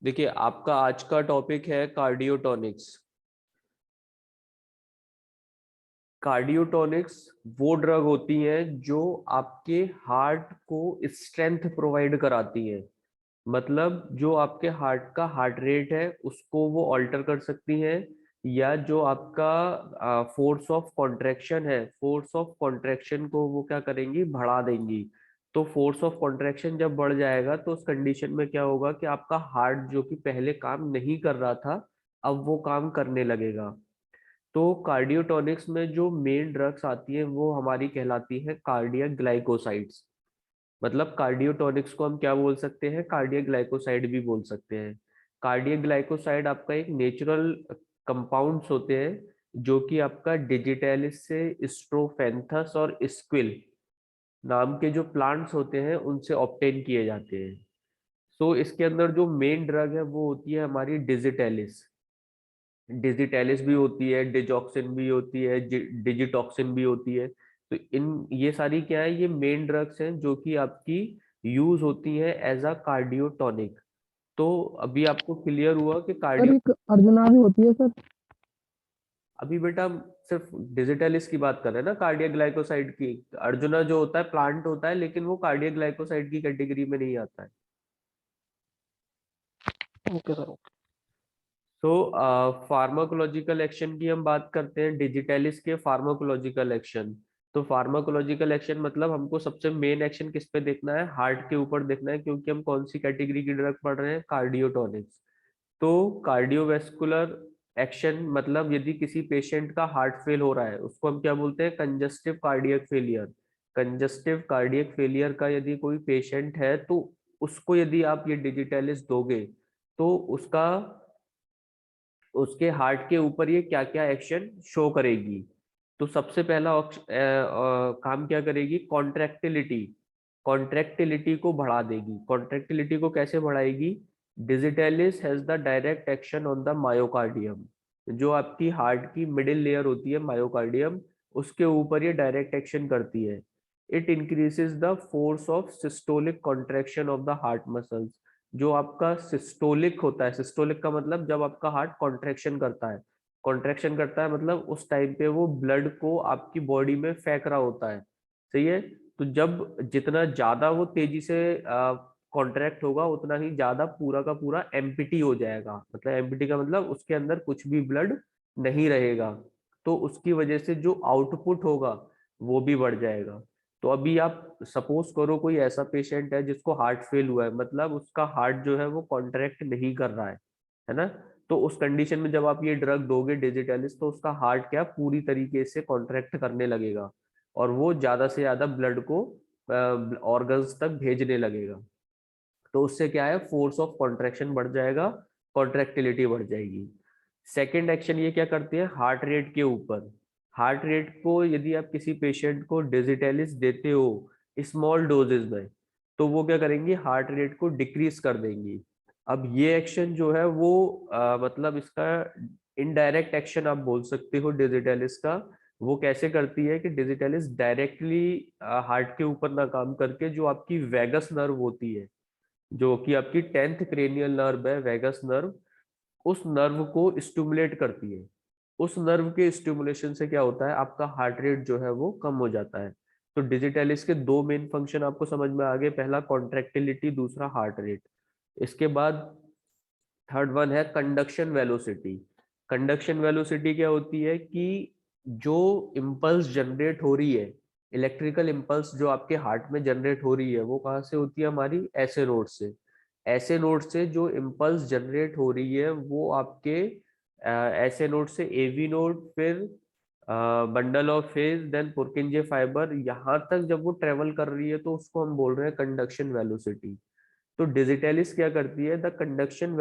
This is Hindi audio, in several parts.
देखिए, आपका आज का टॉपिक है कार्डियोटॉनिक्स। कार्डियोटॉनिक्स वो ड्रग होती हैं जो आपके हार्ट को स्ट्रेंथ प्रोवाइड कराती हैं। मतलब जो आपके हार्ट का हार्ट रेट है उसको वो ऑल्टर कर सकती हैं, या जो आपका फोर्स ऑफ कॉन्ट्रैक्शन है, फोर्स ऑफ कॉन्ट्रैक्शन को वो क्या करेंगी, बढ़ा देंगी। तो फोर्स ऑफ कॉन्ट्रैक्शन जब बढ़ जाएगा तो उस कंडीशन में क्या होगा कि आपका हार्ट जो कि पहले काम नहीं कर रहा था, अब वो काम करने लगेगा। तो कार्डियोटॉनिक्स में जो मेन ड्रग्स आती हैं वो हमारी कहलाती है कार्डियक ग्लाइकोसाइड्स। मतलब कार्डियोटॉनिक्स को हम क्या बोल सकते हैं, कार्डियक ग्लाइकोसाइड भी बोल सकते हैं। कार्डियक ग्लाइकोसाइड आपका एक नेचुरल कंपाउंड्स होते हैं जो कि आपका डिजिटैलिस से स्ट्रोफेंथस और स्क्विल नाम के जो प्लांट्स होते हैं उनसे ऑब्टेन किए जाते हैं। सो इसके अंदर जो मेन ड्रग है वो होती है हमारी डिजिटैलिस। डिजिटैलिस भी होती है, डिजॉक्सिन भी होती है, डिजिटॉक्सिन भी होती है। तो इन ये सारी क्या है, ये मेन ड्रग्स हैं जो कि आपकी यूज होती है एज अ कार्डियोटॉनिक। तो अभी आपको क्लियर हुआ कि सर कार्डियो। एक अर्जुना भी होती है सर। अभी बेटा हम सिर्फ डिजिटलिस की बात कर रहे हैं ना, कार्डियक ग्लाइकोसाइड की। अर्जुना जो होता है प्लांट होता है, लेकिन वो कार्डियक ग्लाइकोसाइड की कैटेगरी में नहीं आता है। Okay sir okay. तो फार्माकोलॉजिकल एक्शन की हम बात करते हैं, डिजिटलिस के फार्माकोलॉजिकल एक्शन। तो फार्माकोलॉजिकल एक्शन मतलब हमको सबसे मेन एक्शन किस पे देखना है, हार्ट के ऊपर देखना है, क्योंकि हम कौन सी कैटेगरी की ड्रग पढ़ रहे हैं, कार्डियोटॉनिक्स। तो कार्डियोवेस्कुलर एक्शन मतलब यदि किसी पेशेंट का हार्ट फेल हो रहा है उसको हम क्या बोलते हैं, congestive cardiac failure. Congestive cardiac failure का यदि कोई पेशेंट है तो उसको यदि आप ये डिजिटलिस दोगे तो उसका उसके हार्ट के ऊपर ये क्या क्या एक्शन शो करेगी। तो सबसे पहला काम क्या करेगी, कॉन्ट्रैक्टिलिटी। कॉन्ट्रैक्टिलिटी को बढ़ा देगी। कॉन्ट्रैक्टिलिटी को कैसे बढ़ाएगी, digitalis has the direct action on the myocardium. जो आपकी हार्ट की मिडिल लेयर होती है मायोकार्डियम, उसके ऊपर ये डायरेक्ट एक्शन करती है। It increases the force of systolic contraction of the heart muscles. जो आपका सिस्टोलिक होता है, सिस्टोलिक का मतलब जब आपका हार्ट कॉन्ट्रैक्शन करता है। कॉन्ट्रैक्शन करता है मतलब उस टाइम पे वो ब्लड को आपकी बॉडी में फेंक रहा होता है। सही है। तो जब जितना ज्यादा वो तेजी से कॉन्ट्रैक्ट होगा उतना ही ज्यादा पूरा का पूरा एम्पिटी हो जाएगा। मतलब एम्पिटी का मतलब उसके अंदर कुछ भी ब्लड नहीं रहेगा। तो उसकी वजह से जो आउटपुट होगा वो भी बढ़ जाएगा। तो अभी आप सपोज करो कोई ऐसा पेशेंट है जिसको हार्ट फेल हुआ है, मतलब उसका हार्ट जो है वो कॉन्ट्रैक्ट नहीं कर रहा है ना। तो उस कंडीशन में जब आप ये ड्रग दोगे डिजिटलिस तो उसका हार्ट क्या पूरी तरीके से कॉन्ट्रैक्ट करने लगेगा और वो ज्यादा से ज्यादा ब्लड को ऑर्गन्स तक भेजने लगेगा। तो उससे क्या है, फोर्स ऑफ कॉन्ट्रैक्शन बढ़ जाएगा, कॉन्ट्रैक्टिलिटी बढ़ जाएगी। सेकेंड एक्शन ये क्या करती है, हार्ट रेट के ऊपर। हार्ट रेट को यदि आप किसी पेशेंट को डिजिटलिस देते हो स्मॉल डोजेज में, तो वो क्या करेंगी, हार्ट रेट को डिक्रीज कर देंगी। अब ये एक्शन जो है वो मतलब इसका इनडायरेक्ट एक्शन आप बोल सकते हो डिजिटलिस का। वो कैसे करती है कि डिजिटलिस डायरेक्टली हार्ट के ऊपर ना काम करके जो आपकी वेगस नर्व होती है, जो कि आपकी 10th क्रेनियल नर्व है, वेगस नर्व, उस नर्व को स्टिमुलेट करती है। उस नर्व के स्टिमुलेशन से क्या होता है, आपका हार्ट रेट जो है वो कम हो जाता है। तो डिजिटलिस के दो मेन फंक्शन आपको समझ में आ गए, पहला कॉन्ट्रैक्टिलिटी, दूसरा हार्ट रेट। इसके बाद थर्ड वन है कंडक्शन वेलोसिटी। कंडक्शन वेलोसिटी क्या होती है कि जो इम्पल्स जनरेट हो रही है, इलेक्ट्रिकल इम्पल्स जो आपके हार्ट में जनरेट हो रही है, वो कहाँ से होती है, हमारी ऐसे नोड से। ऐसे नोड से जो इम्पल्स जनरेट हो रही है वो आपके ऐसे नोड से एवी नोड, फिर bundle of phase, then Purkinje fibre, यहाँ तक जब वो ट्रेवल कर रही है तो उसको हम बोल रहे हैं कंडक्शन वेलोसिटी। तो डिजिटलिस क्या करती है, the conduction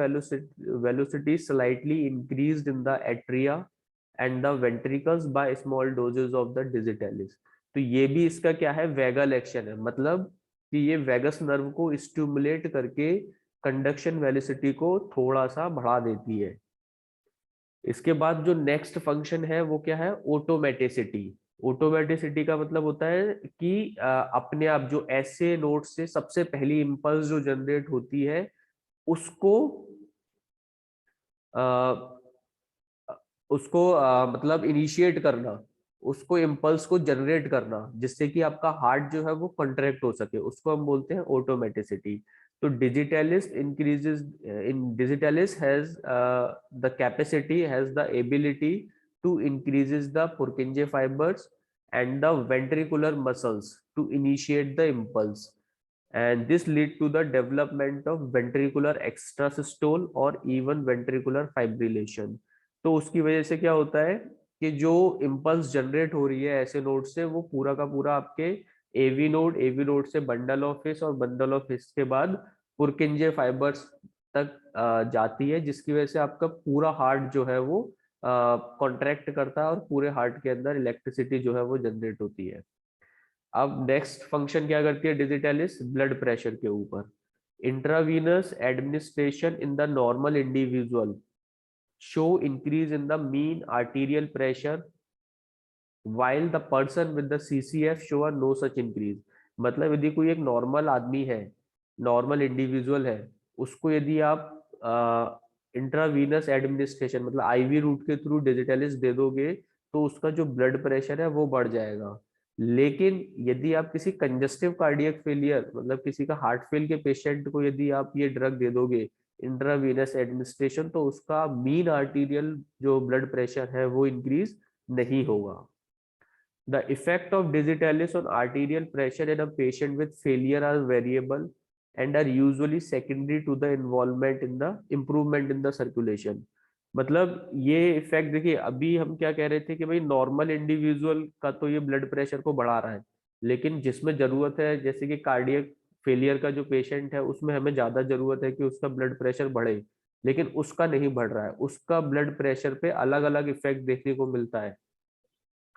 velocity slightly increased in the atria and the ventricles by small doses of the digitalis. तो ये भी इसका क्या है, वेगल एक्शन है। मतलब कि ये वेगस नर्व को स्टिमुलेट करके कंडक्शन वेलोसिटी को थोड़ा सा बढ़ा देती है। इसके बाद जो नेक्स्ट फंक्शन है वो क्या है, ऑटोमेटिसिटी। ऑटोमेटिसिटी का मतलब होता है कि अपने आप जो ऐसे नोड से सबसे पहली इंपल्स जो जनरेट होती है उसको उसको मतलब इनिशिएट करना, उसको इम्पल्स को जनरेट करना, जिससे कि आपका हार्ट जो है वो कॉन्ट्रैक्ट हो सके, उसको हम बोलते हैं ऑटोमेटिसिटी। तो digitalis increases in digitalis has the capacity, has the ability to increases the Purkinje fibres and the ventricular muscles to initiate the impulse, and this lead to the development of ventricular extrasystole or even ventricular fibrillation। तो उसकी वजह से क्या होता है कि जो इम्पल्स जनरेट हो रही है ऐसे नोड से, वो पूरा का पूरा आपके एवी नोड से बंडल ऑफ हिस, और बंडल ऑफ हिस के बाद पुरकिंजे फाइबर्स तक जाती है, जिसकी वजह से आपका पूरा हार्ट जो है वो कॉन्ट्रैक्ट करता है और पूरे हार्ट के अंदर इलेक्ट्रिसिटी जो है वो जनरेट होती है। अब नेक्स्ट फंक्शन क्या करती है डिजिटलिस, ब्लड प्रेशर के ऊपर। Intravenous administration in the normal individual show increase in the mean arterial pressure while the person with the CCF show a no such increase। मतलब यदि कोई एक नॉर्मल आदमी है, नॉर्मल इंडिविजुअल है, उसको यदि आप इंट्रावीनस एडमिनिस्ट्रेशन मतलब आईवी रूट के थ्रू डिजिटलिस दे दोगे, तो उसका जो ब्लड प्रेशर है वो बढ़ जाएगा। लेकिन यदि आप किसी कंजस्टिव कार्डियक फेलियर मतलब किसी का हार्ट फेल के पेशेंट को यदि आप ये ड्रग दे दोगे इंट्रावीनस एडमिनिस्ट्रेशन, तो उसका मीन आर्टीरियल जो ब्लड प्रेशर है वो इंक्रीज नहीं होगा। The effect of digitalis on arterial pressure in a patient with failure are variable and are usually secondary to the involvement in the improvement in the circulation। मतलब ये इफेक्ट देखिए, अभी हम क्या कह रहे थे कि भाई नॉर्मल इंडिविजुअल का तो ये ब्लड प्रेशर को बढ़ा रहा है, लेकिन जिसमें जरूरत है जैसे कि कार्डियक फेलियर का जो पेशेंट है उसमें हमें ज्यादा जरूरत है कि उसका ब्लड प्रेशर बढ़े, लेकिन उसका नहीं बढ़ रहा है, उसका ब्लड प्रेशर पे अलग अलग इफेक्ट देखने को मिलता है।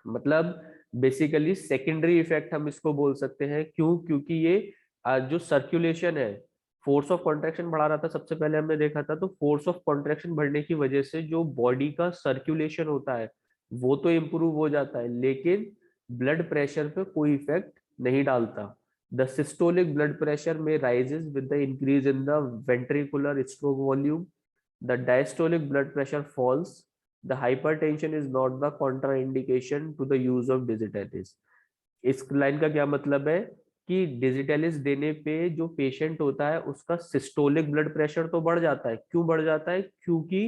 मतलब बेसिकली सेकेंडरी इफेक्ट हम इसको बोल सकते हैं। क्यों? क्योंकि ये जो सर्कुलेशन है, फोर्स ऑफ कॉन्ट्रैक्शन बढ़ा रहा था सबसे पहले हमने देखा था, तो फोर्स ऑफ कॉन्ट्रैक्शन बढ़ने की वजह से जो बॉडी का सर्कुलेशन होता है वो तो इम्प्रूव हो जाता है, लेकिन ब्लड प्रेशर पे कोई इफेक्ट नहीं डालता। द सिस्टोलिक ब्लड प्रेशर में rises with the increase in the ventricular stroke volume, the diastolic blood pressure falls, the hypertension is not the contraindication to the use of digitalis। इस लाइन का क्या मतलब है कि डिजिटलिस देने पे जो पेशेंट होता है उसका सिस्टोलिक ब्लड प्रेशर तो बढ़ जाता है। क्यों बढ़ जाता है? क्योंकि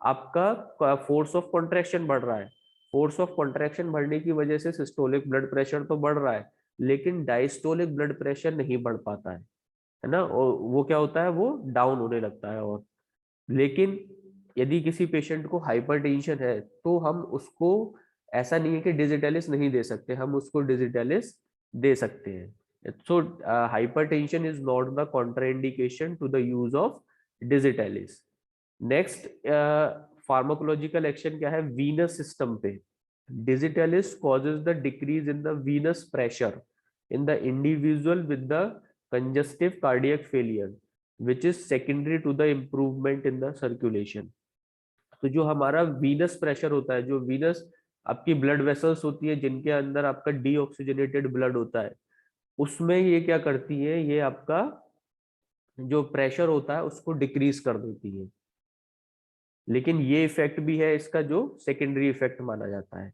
आपका फोर्स ऑफ कॉन्ट्रैक्शन बढ़ रहा है, फोर्स ऑफ कॉन्ट्रैक्शन बढ़ने की वजह से सिस्टोलिक ब्लड प्रेशर तो बढ़ रहा है, लेकिन डायस्टोलिक ब्लड प्रेशर नहीं बढ़ पाता है ना, और वो क्या होता है, वो डाउन होने लगता है। और लेकिन यदि किसी पेशेंट को हाइपरटेंशन है तो हम उसको ऐसा नहीं है कि डिजिटलिस नहीं दे सकते, हम उसको डिजिटलिस दे सकते हैं। So hypertension is not the contraindication to the use of digitalis. Next pharmacological action क्या है वीनस सिस्टम पे। Digitalis causes the decrease in the venous pressure in the individual with the congestive cardiac failure which is secondary to the improvement in the circulation। तो जो हमारा वीनस प्रेशर होता है, जो वीनस आपकी ब्लड वेसल्स होती है जिनके अंदर आपका डीऑक्सीजनेटेड ब्लड होता है, उसमें ये क्या करती है, ये आपका जो प्रेशर होता है उसको डिक्रीज कर देती है। लेकिन ये इफेक्ट भी है इसका जो सेकेंडरी इफेक्ट माना जाता है।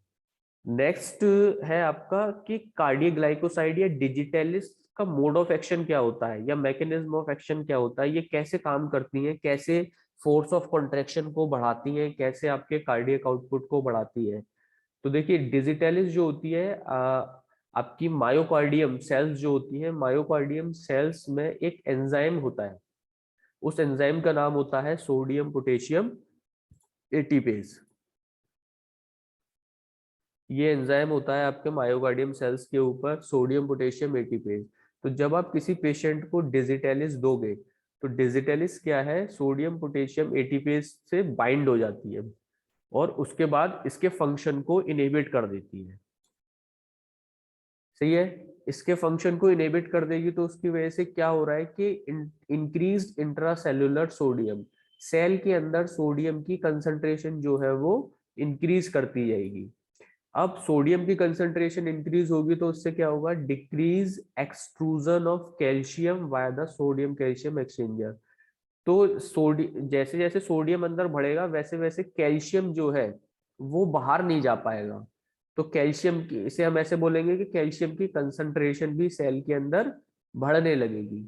नेक्स्ट है आपका कि कार्डियोग्लाइकोसाइड या डिजिटलिस का मोड ऑफ एक्शन क्या होता है या मैकेनिज्म ऑफ एक्शन क्या होता है, ये कैसे काम करती है, कैसे फोर्स ऑफ कॉन्ट्रैक्शन को बढ़ाती है, कैसे आपके कार्डियक आउटपुट को बढ़ाती है। तो देखिए डिजिटलिस जो होती है आपकी मायोकार्डियम सेल्स जो होती है, मायोकार्डियम सेल्स में एक एंजाइम होता है, उस एंजाइम का नाम होता है सोडियम पोटेशियम एटीपेज। ये एंजाइम होता है आपके मायोकार्डियम सेल्स के ऊपर, सोडियम पोटेशियम एटीपेज। तो जब आप किसी पेशेंट को डिजिटलिस दोगे तो डिजिटलिस क्या है, सोडियम पोटेशियम एटीपेज से बाइंड हो जाती है और उसके बाद इसके फंक्शन को इनहिबिट कर देती है। सही है, इसके फंक्शन को इनहिबिट कर देगी तो उसकी वजह से क्या हो रहा है कि इंक्रीज इंट्रासेल्युलर सोडियम, सेल के अंदर सोडियम की कंसंट्रेशन जो है वो इंक्रीज करती जाएगी। अब सोडियम की कंसंट्रेशन इंक्रीज होगी तो उससे क्या होगा, decrease extrusion of calcium via the sodium calcium exchanger. तो जैसे जैसे सोडियम अंदर बढ़ेगा वैसे वैसे कैल्शियम जो है वो बाहर नहीं जा पाएगा। तो कैल्शियम की, इसे हम ऐसे बोलेंगे कि कैल्शियम की कंसंट्रेशन भी सेल के अंदर बढ़ने लगेगी।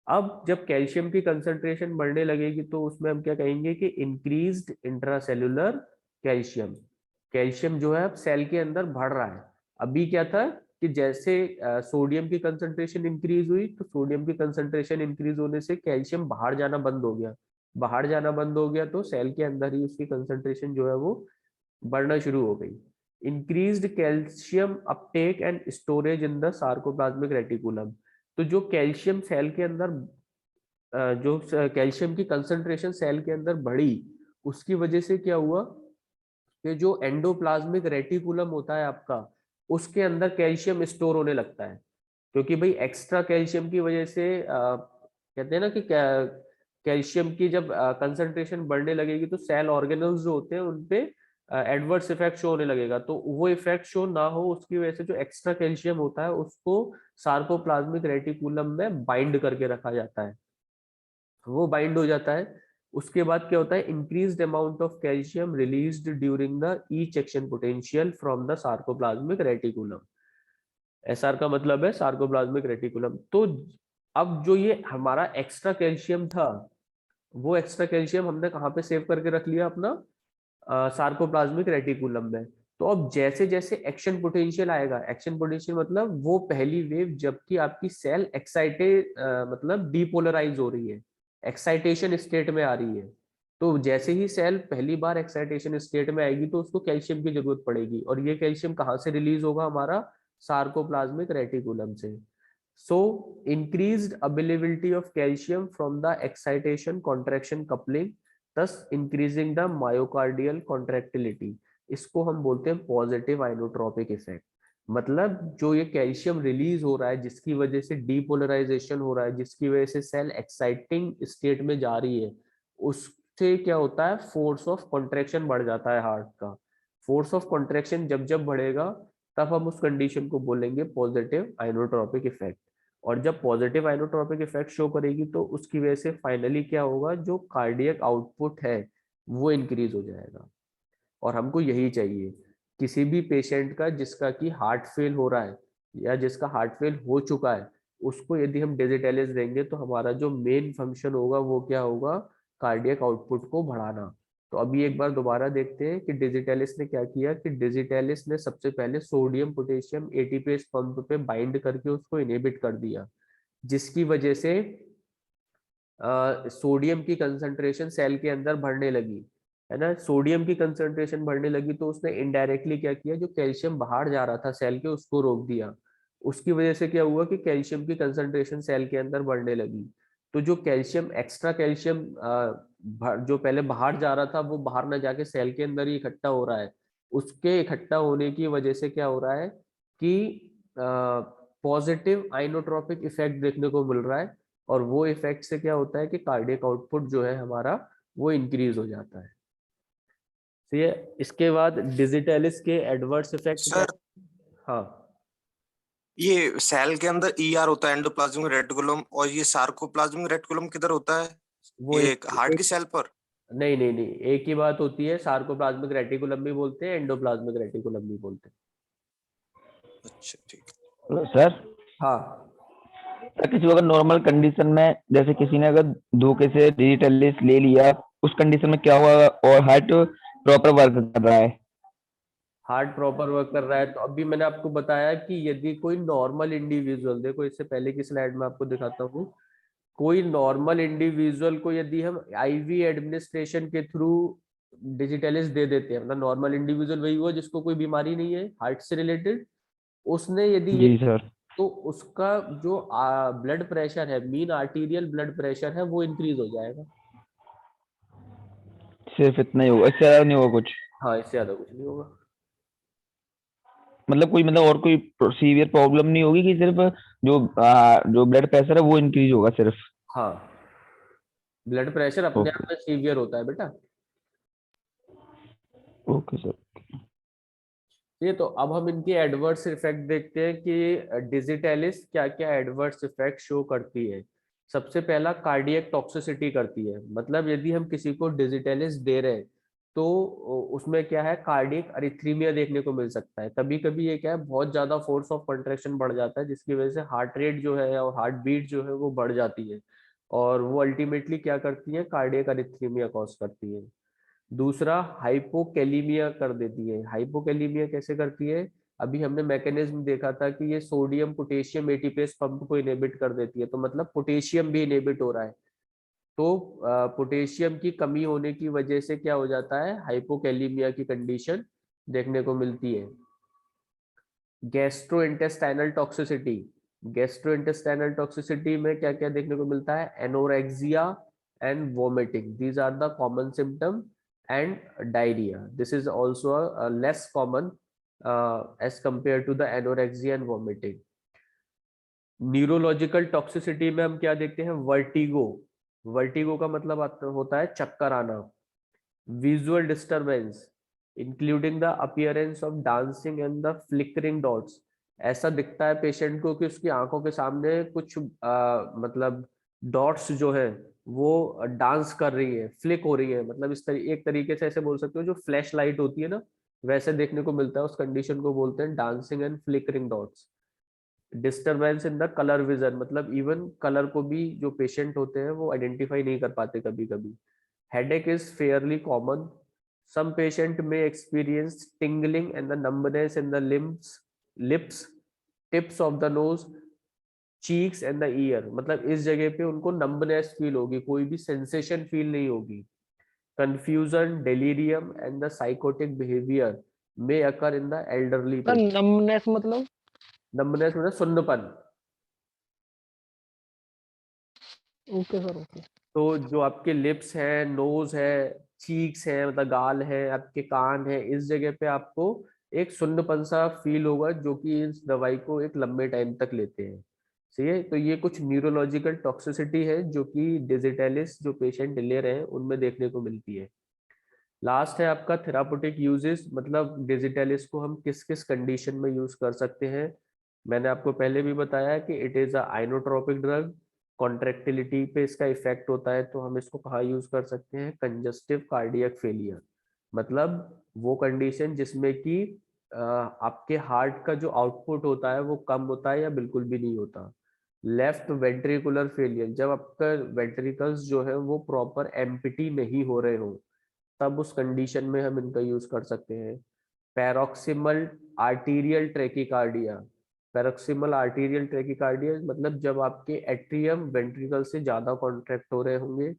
अब जब कैल्शियम की कंसंट्रेशन बढ़ने लगेगी तो उसमें हम क्या कहेंगे कि इंक्रीज्ड इंट्रासेल्युलर कैल्शियम। कैल्शियम जो है अब सेल के अंदर बढ़ रहा है। अभी क्या था कि जैसे सोडियम की कंसंट्रेशन इंक्रीज हुई तो सोडियम की कंसंट्रेशन इंक्रीज होने से कैल्शियम बाहर जाना बंद हो गया। बाहर जाना बंद हो गया तो सेल के अंदर ही उसकी कंसंट्रेशन जो है वो बढ़ना शुरू हो गई। Increased calcium Uptake and storage in the sarcoplasmic reticulum. तो जो कैल्शियम सेल के अंदर जो कैल्शियम की कंसंट्रेशन सेल के अंदर बढ़ी, उसकी वजह से क्या हुआ कि जो एंडोप्लाज्मिक रेटिकुलम होता है आपका, उसके अंदर कैल्शियम स्टोर होने लगता है। क्योंकि भाई एक्स्ट्रा कैल्शियम की वजह से कहते हैं ना कि कैल्शियम की जब कंसंट्रेशन बढ़ने लगेगी तो सेल ऑर्गेनल्स जो होते हैं उनपे एडवर्स इफेक्ट शो होने लगेगा। तो वो इफेक्ट शो ना हो उसकी वजह से जो एक्स्ट्रा कैल्शियम होता है उसको सार्कोप्लाज्मिक रेटिकुलम में बाइंड करके रखा जाता है। वो बाइंड हो जाता है। उसके बाद क्या होता है, increased amount of calcium released during the each action potential from the sarcoplasmic reticulum. SR का मतलब है सार्कोप्लाज्मिक रेटिकुलम। तो अब जो ये हमारा एक्स्ट्रा कैल्शियम था, वो एक्स्ट्रा कैल्शियम हमने कहाँ पे सेव करके रख लिया अपना सार्कोप्लाज्मिक रेटिकुलम में। तो अब जैसे जैसे एक्शन पोटेंशियल आएगा, एक्शन पोटेंशियल मतलब वो पहली वेव जबकि आपकी सेल एक्साइटेड मतलब डीपोलराइज हो रही है, एक्साइटेशन स्टेट में आ रही है। तो जैसे ही सेल पहली बार एक्साइटेशन स्टेट में आएगी तो उसको कैल्शियम की जरूरत पड़ेगी, और ये कैल्शियम कहाँ से रिलीज होगा, हमारा सार्कोप्लाज्मिक रेटिकुलम से। So increased availability of calcium from the excitation contraction coupling, thus increasing the myocardial contractility। इसको हम बोलते हैं पॉजिटिव आइनोट्रोपिक इफेक्ट। मतलब जो ये कैल्शियम रिलीज हो रहा है जिसकी वजह से डीपोलराइजेशन हो रहा है, जिसकी वजह से सेल एक्साइटिंग स्टेट में जा रही है, उससे क्या होता है, फोर्स ऑफ कॉन्ट्रेक्शन बढ़ जाता है हार्ट का। फोर्स ऑफ कॉन्ट्रेक्शन जब जब बढ़ेगा तब हम उस कंडीशन को बोलेंगे पॉजिटिव आइनोट्रोपिक इफेक्ट। और जब पॉजिटिव आइनोट्रोपिक इफेक्ट शो करेगी तो उसकी वजह से फाइनली क्या होगा, जो कार्डियक आउटपुट है वो इंक्रीज हो जाएगा। और हमको यही चाहिए। किसी भी पेशेंट का जिसका कि हार्ट फेल हो रहा है या जिसका हार्ट फेल हो चुका है, उसको यदि हम डिजिटेलिस देंगे तो हमारा जो मेन फंक्शन होगा वो क्या होगा, कार्डियक आउटपुट को बढ़ाना। तो अभी एक बार दोबारा देखते हैं कि डिजिटेलिस ने क्या किया, कि डिजिटेलिस ने सबसे पहले सोडियम पोटेशियम एटीपीएस पंप पे बाइंड करके उसको इनहिबिट कर दिया, जिसकी वजह से सोडियम की कंसंट्रेशन सेल के अंदर बढ़ने लगी, है ना। सोडियम की कंसंट्रेशन बढ़ने लगी तो उसने इनडायरेक्टली क्या किया, जो कैल्शियम बाहर जा रहा था सेल के उसको रोक दिया। उसकी वजह से क्या हुआ कि कैल्शियम की कंसंट्रेशन सेल के अंदर बढ़ने लगी। तो जो कैल्शियम एक्स्ट्रा कैल्शियम जो पहले बाहर जा रहा था वो बाहर ना जाके सेल के अंदर ही इकट्ठा हो रहा है। उसके इकट्ठा होने की वजह से क्या हो रहा है कि पॉजिटिव आइनोट्रोपिक इफेक्ट देखने को मिल रहा है। और वो इफेक्ट से क्या होता है कि कार्डियक आउटपुट जो है हमारा वो इंक्रीज हो जाता है। तो ये इसके बाद डिजिटलिस के एडवर्स इफेक्ट क्या। सर हाँ, ये सेल के अंदर ईआर होता है एंडोप्लाज्मिक रेटिकुलम, और ये सार्कोप्लाज्मिक रेटिकुलम किधर होता है, वो ये हार्ट की एक सेल पर? नहीं नहीं नहीं, एक ही बात होती है। सार्कोप्लाज्मिक रेटिकुलम भी बोलते हैं, एंडोप्लाज्मिक रेटिकुलम भी बोलते अच्छा ठीक है। Hello sir. हैं। हाँ, सर किसी को अगर नॉर्मल कंडीशन में, जैसे किसी ने अगर धोखे से डिजिटलिस ले लिया, उस कंडीशन में क्या हुआ और हार्ट प्रॉपर वर्क कर रहा है? हार्ट प्रॉपर वर्क कर रहा है तो अभी मैंने आपको बताया कि यदि कोई नॉर्मल इंडिविजुअल, देखो इससे पहले की स्लाइड में आपको दिखाता हूँ, कोई नॉर्मल इंडिविजुअल को यदि हम आईवी एडमिनिस्ट्रेशन के थ्रू डिजिटलिस दे देते हैं, मतलब नॉर्मल इंडिविजुअल वही हुआ जिसको कोई बीमारी नहीं है हार्ट से रिलेटेड, उसने यदि ये, जी सर। तो उसका जो ब्लड प्रेशर है, मीन आर्टीरियल ब्लड प्रेशर है, वो इंक्रीज हो जाएगा। सिर्फ इतना ही होगा, इससे ज्यादा नहीं होगा कुछ? हाँ, इससे ज्यादा कुछ नहीं होगा। मतलब कोई, मतलब और कोई सीवियर प्रॉब्लम नहीं होगी कि सिर्फ जो ब्लड प्रेशर है वो इंक्रीज होगा सिर्फ? हाँ, ब्लड प्रेशर अपने आप ओके। में सीवियर होता है बेटा। Okay sir. ये तो अब हम इनके एडवर्स इफेक्ट देखते हैं कि डिजिटलिस क्या क्या एडवर्स इफेक्ट शो करती है। सबसे पहला कार्डियक टॉक्सिसिटी करती है, मतलब यदि हम किसी को डिजिटेलिस दे रहे हैं तो उसमें क्या है, कार्डियक अरिथ्रीमिया देखने को मिल सकता है। कभी कभी ये क्या है, बहुत ज्यादा फोर्स ऑफ कंट्रैक्शन बढ़ जाता है जिसकी वजह से हार्ट रेट जो है और हार्ट बीट जो है वो बढ़ जाती है, और वो अल्टीमेटली क्या करती है, कार्डियक अरिथ्रीमिया कॉज करती है। दूसरा हाइपोकैलीमिया कर देती है। हाइपोकैलीमिया कैसे करती है, अभी हमने मैकेनिज्म देखा था कि ये सोडियम पोटेशियम एटीपेस पंप को इनेबिट कर देती है, तो मतलब पोटेशियम भी इनेबिट हो रहा है। तो पोटेशियम की कमी होने की वजह से क्या हो जाता है, हाइपोकैलीमिया की कंडीशन देखने को मिलती है। गैस्ट्रोइंटेस्टाइनल टॉक्सिसिटी, गैस्ट्रोइंटेस्टाइनल टॉक्सिसिटी में क्या क्या देखने को मिलता है, anorexia and vomiting, these are the common symptom, and diarrhoea, this is also less common as compare to the anorexia and vomiting. Neurological toxicity में हम क्या देखते हैं, वर्टिगो, वर्टिगो का मतलब होता है चक्कर आना। Visual disturbance including the appearance of dancing and the flickering dots, ऐसा दिखता है पेशेंट को कि उसकी आंखों के सामने कुछ मतलब डॉट्स जो है वो डांस कर रही है, फ्लिक हो रही है, मतलब एक तरीके से ऐसे बोल सकते हो जो फ्लैश लाइट होती है ना, वैसे देखने को मिलता है। उस कंडीशन को बोलते हैं dancing and flickering dots. Disturbance in the colour vision, मतलब इवन कलर को भी जो पेशेंट होते हैं वो आइडेंटिफाई नहीं कर पाते कभी कभी। Headache is fairly common, some patient may experience tingling and the numbness in the lips, tips of the nose, cheeks and the ear, मतलब इस जगह पे उनको numbness फील होगी, कोई भी सेंसेशन फील नहीं होगी। confusion, delirium and the psychotic behavior may occur in the elderly sir patient। Numbness मतलब? numbness मतलब सुन्नपन। Okay sir okay. तो जो आपके लिप्स है, नोज है, चीक्स है, मतलब गाल है, आपके कान है, इस जगह पे आपको एक सुन्नपन सा फील होगा, जो कि इस दवाई को एक लंबे टाइम तक लेते हैं। सही है, तो ये कुछ न्यूरोलॉजिकल टॉक्सिसिटी है जो कि डिजिटेलिस जो पेशेंट ले रहे हैं उनमें देखने को मिलती है। लास्ट है आपका थेरापुटिक यूजेस, मतलब डिजिटेलिस को हम किस किस कंडीशन में यूज कर सकते हैं। मैंने आपको पहले भी बताया कि it is a inotropic drug, contractility पे इसका इफेक्ट होता है, तो हम इसको कहाँ यूज कर सकते हैं, कंजस्टिव कार्डियक फेलियर, मतलब वो कंडीशन जिसमें कि आपके हार्ट का जो आउटपुट होता है वो कम होता है या बिल्कुल भी नहीं होता। लेफ्ट वेंट्रिकुलर फेलियर, जब आपका वेंट्रिकल्स जो है वो प्रॉपर एम्प्टी नहीं हो रहे हो, तब उस कंडीशन में हम इनका यूज कर सकते हैं। पैरोक्सिमल आर्टीरियल ट्रेकिकार्डिया, पैरोक्सिमल आर्टीरियल ट्रेकिकार्डिया मतलब जब आपके एट्रियम वेंट्रिकल से ज्यादा कॉन्ट्रैक्ट हो रहे होंगे,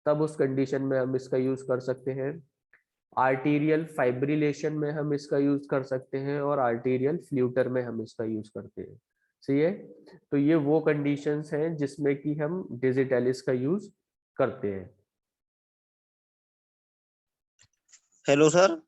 तब उस कंडीशन में हम इसका यूज कर सकते हैं। आर्टीरियल फाइब्रिलेशन में हम इसका यूज कर सकते हैं, और आर्टीरियल फ्लूटर में हम इसका यूज करते हैं। सही है, तो ये वो कंडीशंस हैं जिसमें कि हम डिजिटेलिस का यूज करते हैं। Hello sir.